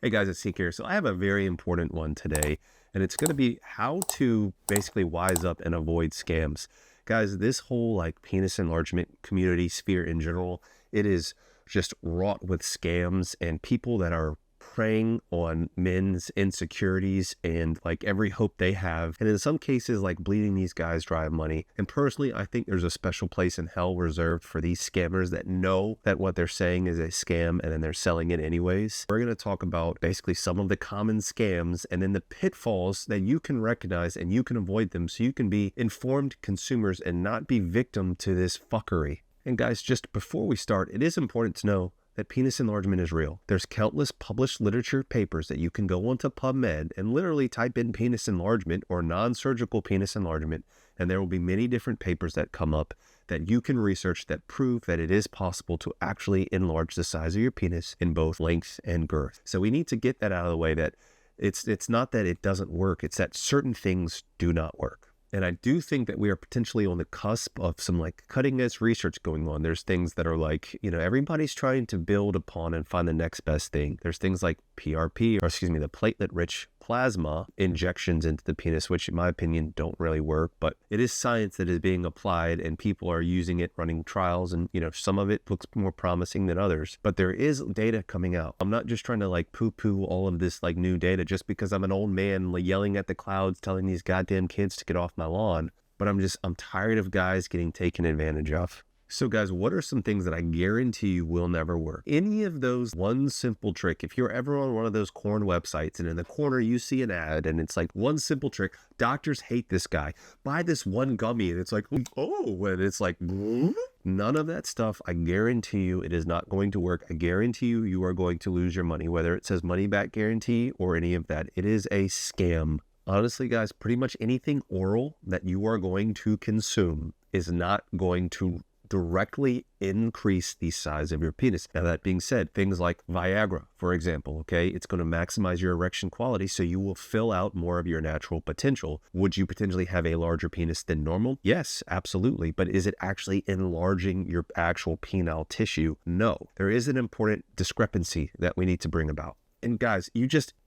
Hey guys, it's Hink here. So I have a very important one today, and it's going to be how to basically wise up and avoid scams. Guys, this whole like penis enlargement community sphere in general, it is just wrought with scams and people that are preying on men's insecurities and like every hope they have. And in some cases, like bleeding these guys dry of money. And personally, I think there's a special place in hell reserved for these scammers that know that what they're saying is a scam and then they're selling it anyways. We're going to talk about basically some of the common scams and then the pitfalls that you can recognize and you can avoid them so you can be informed consumers and not be victim to this fuckery. And guys, just before we start, it is important to know that penis enlargement is real. There's countless published literature papers that you can go onto PubMed and literally type in penis enlargement or non-surgical penis enlargement, and there will be many different papers that come up that you can research that prove that it is possible to actually enlarge the size of your penis in both length and girth. So we need to get that out of the way, that it's not that it doesn't work, it's that certain things do not work. And I do think that we are potentially on the cusp of some like cutting edge research going on. There's things that are like, everybody's trying to build upon and find the next best thing. There's things like PRP, or excuse me, the platelet rich plasma injections into the penis, which in my opinion don't really work, but it is science that is being applied and people are using it, running trials, and some of it looks more promising than others, but there is data coming out. I'm not just trying to like poo-poo all of this like new data just because I'm an old man like, yelling at the clouds telling these goddamn kids to get off my lawn, but I'm tired of guys getting taken advantage of. So guys, what are some things that I guarantee you will never work? Any of those, one simple trick. If you're ever on one of those corn websites and in the corner you see an ad and it's like one simple trick, doctors hate this guy, buy this one gummy, and it's like, oh, and it's like, none of that stuff. I guarantee you it is not going to work. I guarantee you you are going to lose your money, whether it says money back guarantee or any of that. It is a scam. Honestly, guys, pretty much anything oral that you are going to consume is not going to directly increase the size of your penis. Now, that being said, things like Viagra, for example, okay, it's going to maximize your erection quality, so you will fill out more of your natural potential. Would you potentially have a larger penis than normal? Yes, absolutely. But is it actually enlarging your actual penile tissue? No. There is an important discrepancy that we need to bring about. And guys,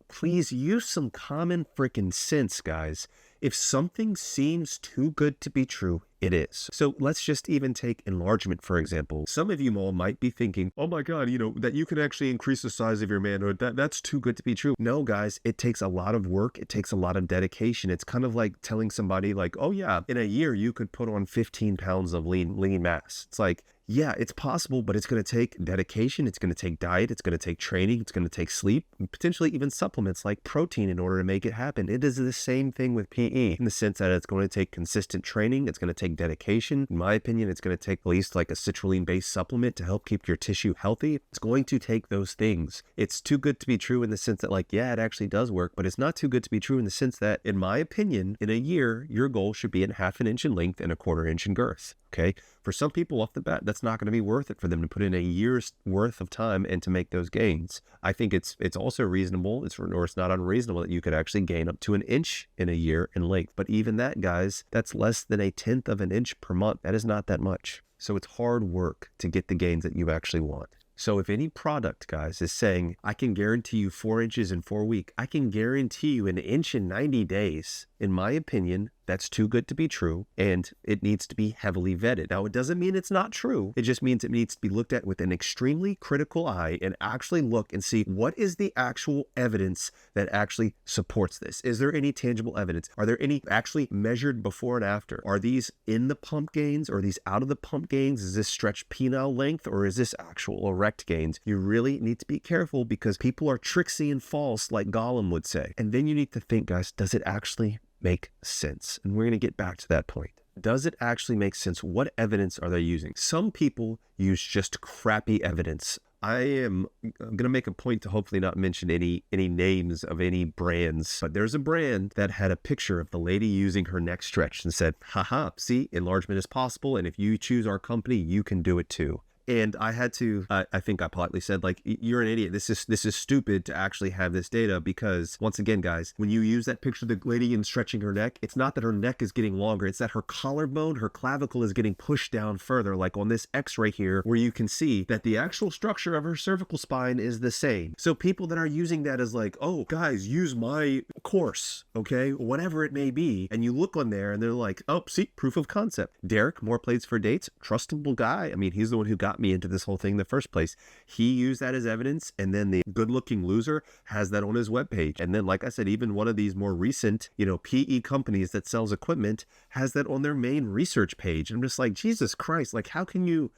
please use some common freaking sense, guys. If something seems too good to be true, it is. So let's just even take enlargement, for example. Some of you all might be thinking, oh my God, that you can actually increase the size of your manhood. That's too good to be true. No, guys, it takes a lot of work. It takes a lot of dedication. It's kind of like telling somebody like, oh yeah, in a year you could put on 15 pounds of lean mass. It's like, yeah, it's possible, but it's going to take dedication. It's going to take diet. It's going to take training. It's going to take sleep, and potentially even supplements like protein in order to make it happen. It is the same thing with PE in the sense that it's going to take consistent training. It's going to take dedication. In my opinion, it's going to take at least like a citrulline-based supplement to help keep your tissue healthy. It's going to take those things. It's too good to be true in the sense that like, yeah, it actually does work, but it's not too good to be true in the sense that, in my opinion, in a year, your goal should be in 1/2 inch in length and 1/4 inch in girth. Okay. For some people off the bat, that's not going to be worth it for them to put in a year's worth of time and to make those gains. I think it's also reasonable, it's not unreasonable that you could actually gain up to 1 inch in a year in length. But even that, guys, that's less than 1/10 of an inch per month. That is not that much. So it's hard work to get the gains that you actually want. So if any product, guys, is saying, I can guarantee you 4 inches in 4 weeks, I can guarantee you 1 inch in 90 days, in my opinion, that's too good to be true, and it needs to be heavily vetted. Now, it doesn't mean it's not true. It just means it needs to be looked at with an extremely critical eye and actually look and see what is the actual evidence that actually supports this. Is there any tangible evidence? Are there any actually measured before and after? Are these in the pump gains? Or are these out of the pump gains? Is this stretched penile length, or is this actual erect gains? You really need to be careful because people are tricksy and false, like Gollum would say. And then you need to think, guys, does it actually make sense? And we're going to get back to that point. Does it actually make sense? What evidence are they using? Some people use just crappy evidence. I'm going to make a point to hopefully not mention any names of any brands, but there's a brand that had a picture of the lady using her neck stretched and said, haha, see, enlargement is possible, and if you choose our company, you can do it too. And I had to, I think I politely said, like, you're an idiot. This is stupid to actually have this data, because once again, guys, when you use that picture of the lady and stretching her neck, it's not that her neck is getting longer. It's that her collarbone, her clavicle is getting pushed down further. Like on this x-ray here, where you can see that the actual structure of her cervical spine is the same. So people that are using that as like, oh, guys, use my course, okay, whatever it may be. And you look on there and they're like, oh, see, proof of concept. Derek, more plates for dates, trustable guy. I mean, he's the one who got me into this whole thing in the first place. He used that as evidence. And then the good looking loser has that on his webpage. And then, like I said, even one of these more recent, PE companies that sells equipment has that on their main research page. I'm just like, Jesus Christ, like, how can you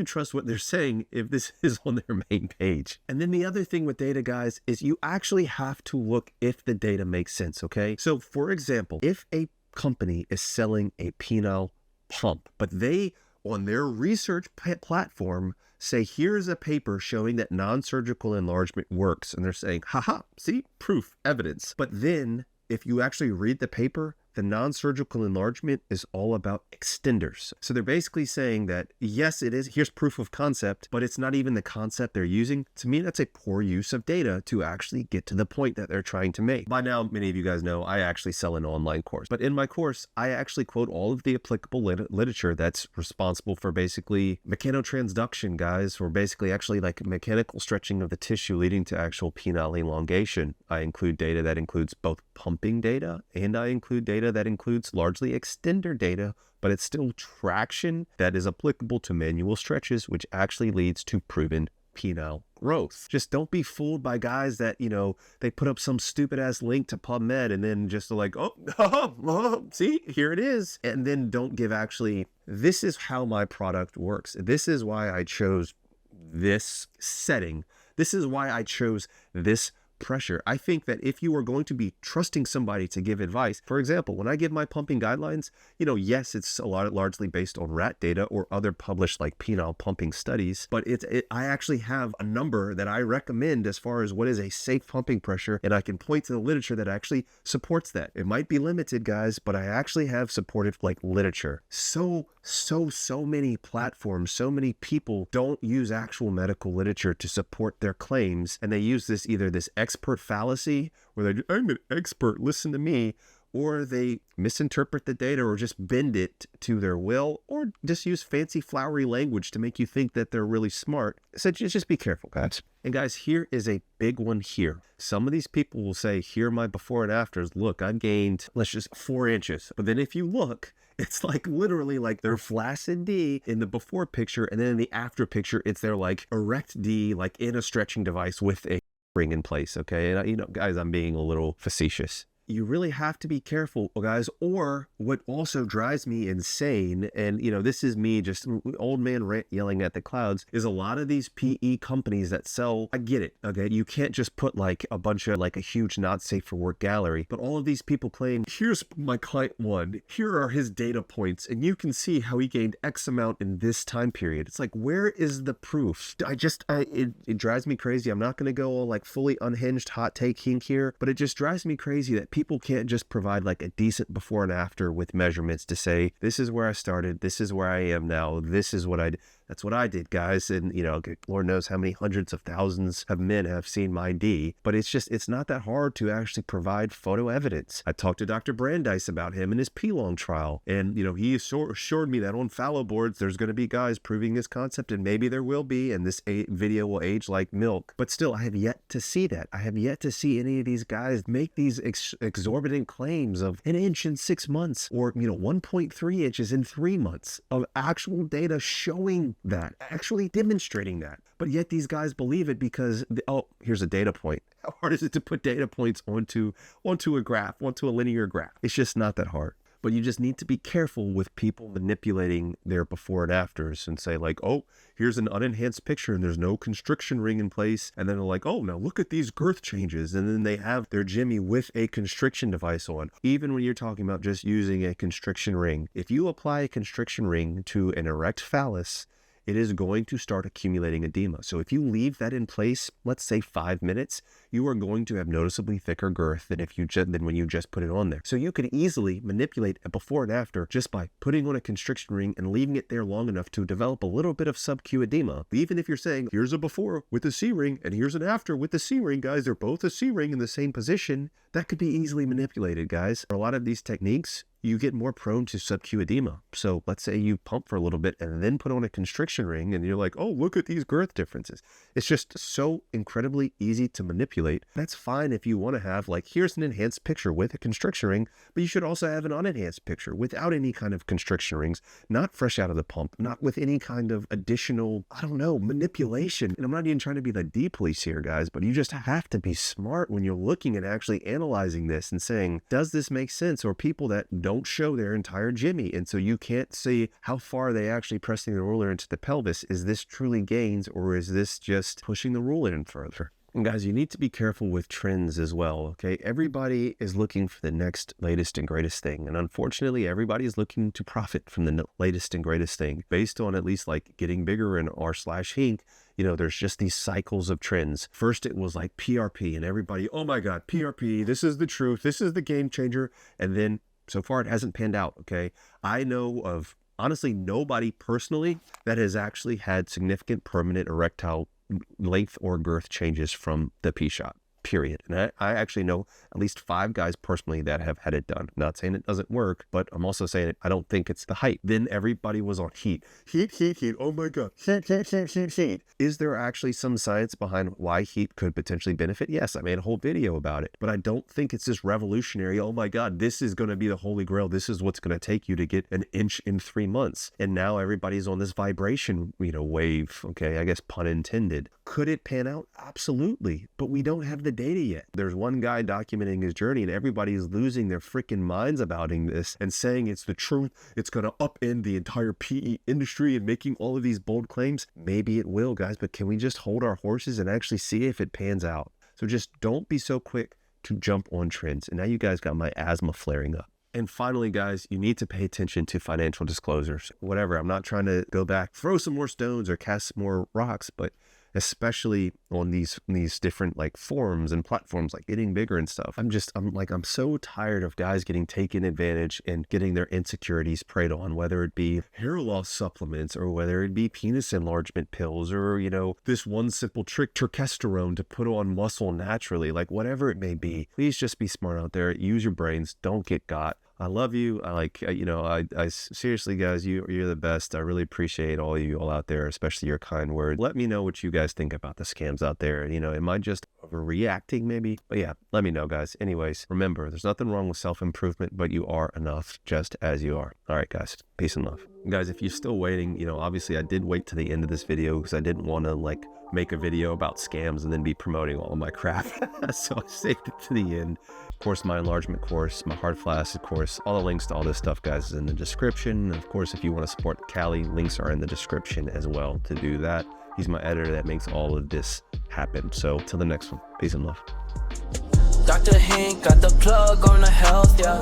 trust what they're saying if this is on their main page? And then the other thing with data, guys, is you actually have to look if the data makes sense, okay? So for example, if a company is selling a penile pump, but they, on their research platform, say, here's a paper showing that non-surgical enlargement works. And they're saying, haha, see, proof, evidence. But then if you actually read the paper, the non-surgical enlargement is all about extenders. So they're basically saying that, yes, it is, here's proof of concept, but it's not even the concept they're using. To me, that's a poor use of data to actually get to the point that they're trying to make. By now, many of you guys know I actually sell an online course, but in my course, I actually quote all of the applicable literature that's responsible for basically mechanotransduction, guys, or basically actually like mechanical stretching of the tissue leading to actual penile elongation. I include data that includes both pumping data, and I include data that includes largely extender data, but it's still traction that is applicable to manual stretches, which actually leads to proven penile growth. Just don't be fooled by guys that, they put up some stupid ass link to PubMed and then just like, oh, see, here it is. And then don't give actually, this is how my product works. This is why I chose this setting. This is why I chose this pressure. I think that if you are going to be trusting somebody to give advice, for example, when I give my pumping guidelines, yes, it's largely based on rat data or other published like penile pumping studies, but I actually have a number that I recommend as far as what is a safe pumping pressure, and I can point to the literature that actually supports that. It might be limited, guys, but I actually have supportive like literature. So many platforms, so many people don't use actual medical literature to support their claims, and they use either this expert fallacy, where I'm an expert, listen to me, or they misinterpret the data or just bend it to their will, or just use fancy flowery language to make you think that they're really smart. So just be careful, guys. And guys, here is a big one here. Some of these people will say, here are my before and afters. Look, I've gained, let's just 4 inches. But then if you look, it's like literally like they're flaccid D in the before picture, and then in the after picture, it's their like erect D, like in a stretching device with a ring in place, okay? And guys, I'm being a little facetious. You really have to be careful, guys. Or what also drives me insane, and this is me just old man rant yelling at the clouds, is a lot of these PE companies that sell, I get it, okay? You can't just put like a bunch of like a huge not safe for work gallery, but all of these people claim, here's my client one, here are his data points, and you can see how he gained X amount in this time period. It's like, where is the proof? It drives me crazy. I'm not going to go all like fully unhinged hot take Hink here, but it just drives me crazy that people can't just provide like a decent before and after with measurements to say, this is where I started, this is where I am now, this is what I did. That's what I did, guys. And, Lord knows how many hundreds of thousands of men have seen my D, but it's not that hard to actually provide photo evidence. I talked to Dr. Brandeis about him and his P-Long trial. And, he assured me that on fallow boards, there's going to be guys proving this concept, and maybe there will be, and this video will age like milk. But still, I have yet to see that. I have yet to see any of these guys make these exorbitant claims of an inch in 6 months, or, 1.3 inches in 3 months of actual data showing that, actually demonstrating that. But yet these guys believe it because, here's a data point. How hard is it to put data points onto a graph, onto a linear graph? It's just not that hard. But you just need to be careful with people manipulating their before and afters and say like, oh, here's an unenhanced picture and there's no constriction ring in place. And then they're like, oh, now look at these girth changes. And then they have their Jimmy with a constriction device on. Even when you're talking about just using a constriction ring, if you apply a constriction ring to an erect phallus, it is going to start accumulating edema. So if you leave that in place, let's say 5 minutes, you are going to have noticeably thicker girth than when you just put it on there. So you could easily manipulate a before and after just by putting on a constriction ring and leaving it there long enough to develop a little bit of sub-Q edema. Even if you're saying, here's a before with a C-ring and here's an after with the C-ring, guys, they're both a C-ring in the same position, that could be easily manipulated, guys. For a lot of these techniques, you get more prone to sub-Q edema. So let's say you pump for a little bit and then put on a constriction ring and you're like, oh, look at these girth differences. It's just so incredibly easy to manipulate. That's fine if you want to have, like, here's an enhanced picture with a constriction ring, but you should also have an unenhanced picture without any kind of constriction rings, not fresh out of the pump, not with any kind of additional, I don't know, manipulation. And I'm not even trying to be the D police here, guys, but you just have to be smart when you're looking and actually analyzing this and saying, does this make sense? Or people that don't show their entire jimmy, and so you can't see how far they actually pressing the ruler into the pelvis. Is this truly gains, or is this just pushing the ruler in further? And guys, you need to be careful with trends as well, okay? Everybody is looking for the next latest and greatest thing, and unfortunately everybody is looking to profit from the latest and greatest thing based on at least like getting bigger in r/Hink. You know, there's just these cycles of trends. First it was like PRP and everybody, oh my god, PRP, this is the truth, this is the game changer. And then so far it hasn't panned out, okay? I know of honestly nobody personally that has actually had significant permanent erectile length or girth changes from the P-shot, period. And I actually know at least 5 guys personally that have had it done. Not saying it doesn't work, but I'm also saying I don't think it's the height. Then everybody was on heat. Heat. Oh my God. Heat. Is there actually some science behind why heat could potentially benefit? Yes, I made a whole video about it, but I don't think it's this revolutionary, oh my God, this is going to be the holy grail. This is what's going to take you to get an inch in 3 months. And now everybody's on this vibration, wave. Okay, I guess pun intended. Could it pan out? Absolutely. But we don't have the data yet. There's one guy documenting his journey and everybody is losing their freaking minds about this and saying it's the truth. It's going to upend the entire PE industry and making all of these bold claims. Maybe it will, guys, but can we just hold our horses and actually see if it pans out? So just don't be so quick to jump on trends. And now you guys got my asthma flaring up. And finally, guys, you need to pay attention to financial disclosures. Whatever, I'm not trying to go back, throw some more stones or cast some more rocks, but especially on these different like forums and platforms like Getting Bigger and stuff. I'm so tired of guys getting taken advantage and getting their insecurities preyed on, whether it be hair loss supplements or whether it be penis enlargement pills or, this one simple trick, turkesterone to put on muscle naturally, like whatever it may be. Please just be smart out there. Use your brains. Don't get got. I love you. I seriously, guys, you're the best. I really appreciate all you all out there, especially your kind words. Let me know what you guys think about the scams out there. Am I just overreacting maybe? But yeah, let me know, guys. Anyways, remember, there's nothing wrong with self-improvement, but you are enough just as you are. All right, guys, peace and love. Guys, if you're still waiting, obviously I did wait to the end of this video because I didn't want to make a video about scams and then be promoting all of my crap. So I saved it to the end. Of course, my enlargement course, my hard flaccid course, all the links to all this stuff, guys, is in the description. And of course, if you want to support Callie, links are in the description as well to do that. He's my editor that makes all of this happen. So till the next one, peace and love. Dr. Hink got the plug on the health, yeah.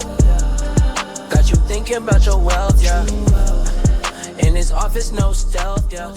Got you thinking about your wealth, yeah. In his office, no stealth, yeah.